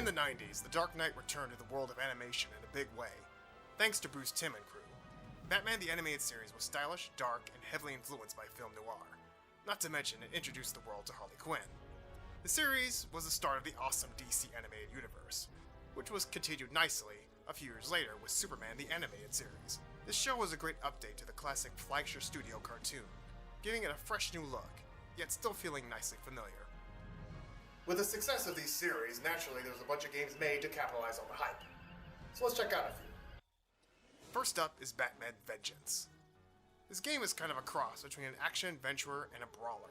In the 90s, The Dark Knight returned to the world of animation in a big way, thanks to Bruce Timm and crew. Batman the Animated Series was stylish, dark, and heavily influenced by film noir. Not to mention, it introduced the world to Harley Quinn. The series was the start of the awesome DC animated universe, which was continued nicely a few years later with Superman the Animated Series. This show was a great update to the classic Fleischer Studio cartoon, giving it a fresh new look, yet still feeling nicely familiar. With the success of these series, naturally there was a bunch of games made to capitalize on the hype. So let's check out a few. First up is Batman Vengeance. This game is kind of a cross between an action-adventurer and a brawler.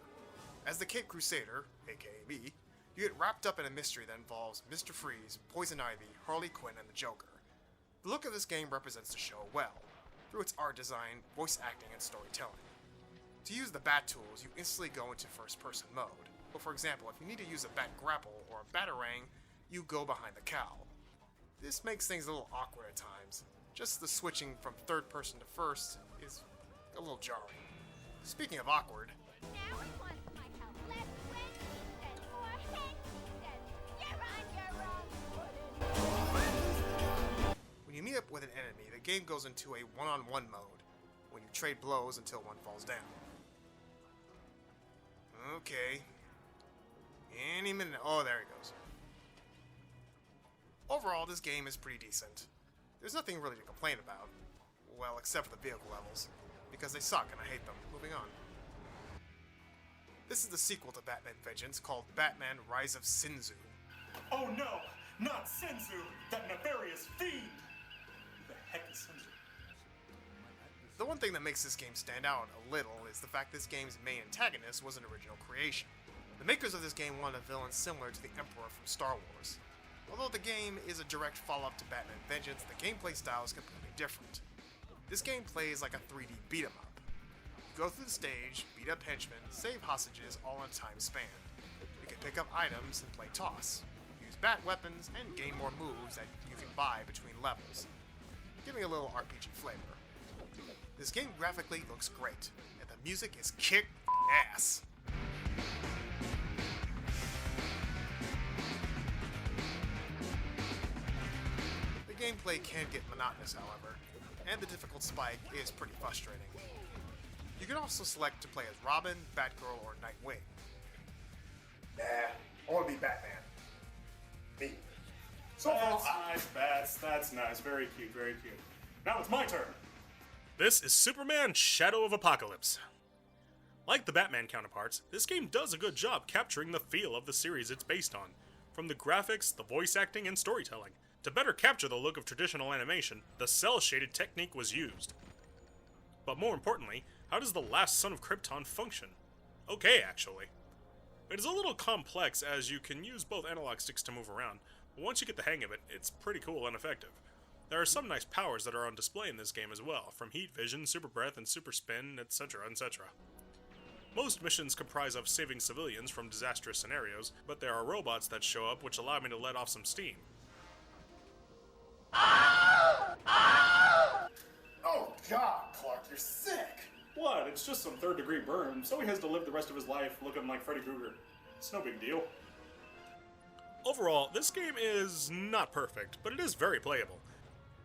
As the Cape Crusader, aka me, you get wrapped up in a mystery that involves Mr. Freeze, Poison Ivy, Harley Quinn, and the Joker. The look of this game represents the show well, through its art design, voice acting, and storytelling. To use the bat tools, you instantly go into first-person mode. But for example, if you need to use a bat grapple or a batarang, you go behind the cowl. This makes things a little awkward at times. Just the switching from third person to first is a little jarring. Speaking of awkward, Now it wants my help. Less when he says more head he says. You're on your own. when you meet up with an enemy, the game goes into a one-on-one mode, when you trade blows until one falls down. Okay. Any minute. Oh, there he goes. Overall, this game is pretty decent. There's nothing really to complain about. Well, except for the vehicle levels, because they suck and I hate them. Moving on. This is the sequel to Batman Vengeance called Batman Rise of Sinzu. Oh no! Not Senzu! That nefarious fiend! Who the heck is Senzu? The one thing that makes this game stand out a little is the fact this game's main antagonist was an original creation. The makers of this game wanted a villain similar to the Emperor from Star Wars. Although the game is a direct follow-up to Batman Vengeance, the gameplay style is completely different. This game plays like a 3D beat-em-up. You go through the stage, beat up henchmen, save hostages, all in a time span. You can pick up items and play toss, use bat weapons, and gain more moves that you can buy between levels, giving a little RPG flavor. This game graphically looks great, and the music is kick-ass. The gameplay can get monotonous, however, and the difficult spike is pretty frustrating. You can also select to play as Robin, Batgirl, or Nightwing. Nah, I want to be Batman. Me. So That's nice, Bats. That's nice. Very cute, very cute. Now it's my turn. This is Superman Shadow of Apocalypse. Like the Batman counterparts, this game does a good job capturing the feel of the series it's based on, from the graphics, the voice acting, and storytelling. To better capture the look of traditional animation, the cel-shaded technique was used. But more importantly, how does the last son of Krypton function? Okay, actually. It is a little complex as you can use both analog sticks to move around, but once you get the hang of it, it's pretty cool and effective. There are some nice powers that are on display in this game as well, from heat vision, super breath, and super spin, etc., etc. Most missions comprise of saving civilians from disastrous scenarios, but there are robots that show up which allow me to let off some steam. Oh god, Clark, you're sick! What? It's just some third-degree burn, so he has to live the rest of his life looking like Freddy Krueger. It's no big deal. Overall, this game is not perfect, but it is very playable.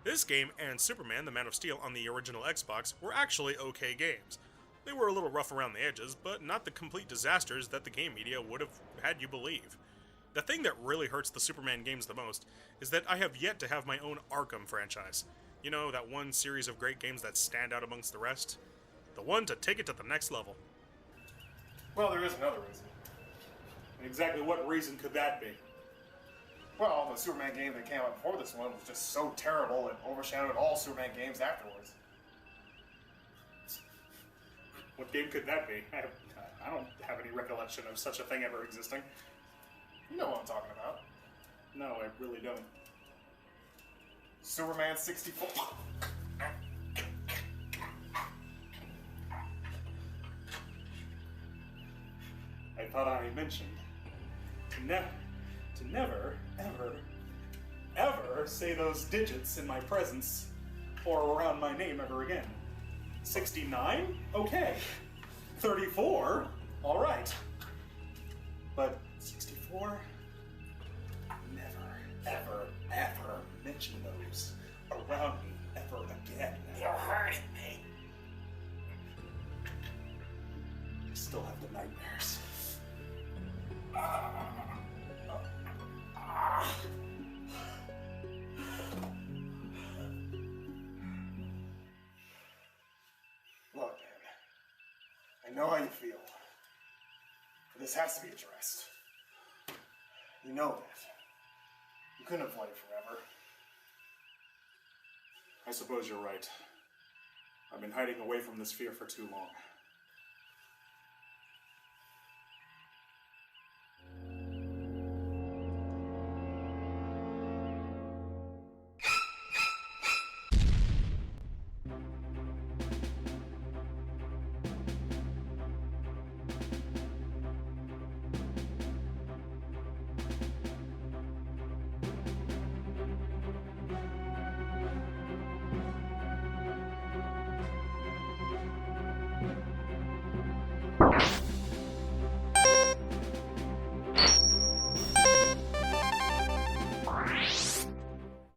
This game and Superman the Man of Steel on the original Xbox were actually okay games. They were a little rough around the edges, but not the complete disasters that the game media would have had you believe. The thing that really hurts the Superman games the most is that I have yet to have my own Arkham franchise. You know, that one series of great games that stand out amongst the rest? The one to take it to the next level. Well, there is another reason. And exactly what reason could that be? Well, the Superman game that came out before this one was just so terrible it overshadowed all Superman games afterwards. What game could that be? I don't have any recollection of such a thing ever existing. You know what I'm talking about. No, I really don't. Superman 64. I thought I mentioned to never, ever say those digits in my presence or around my name ever again. 69? Okay. 34? Alright. But 64? Never. mention those around me ever again. You're hurting me. I still have the nightmares. Look, man. I know how you feel. But this has to be addressed. You know that. You couldn't avoid it forever. I suppose you're right. I've been hiding away from this fear for too long.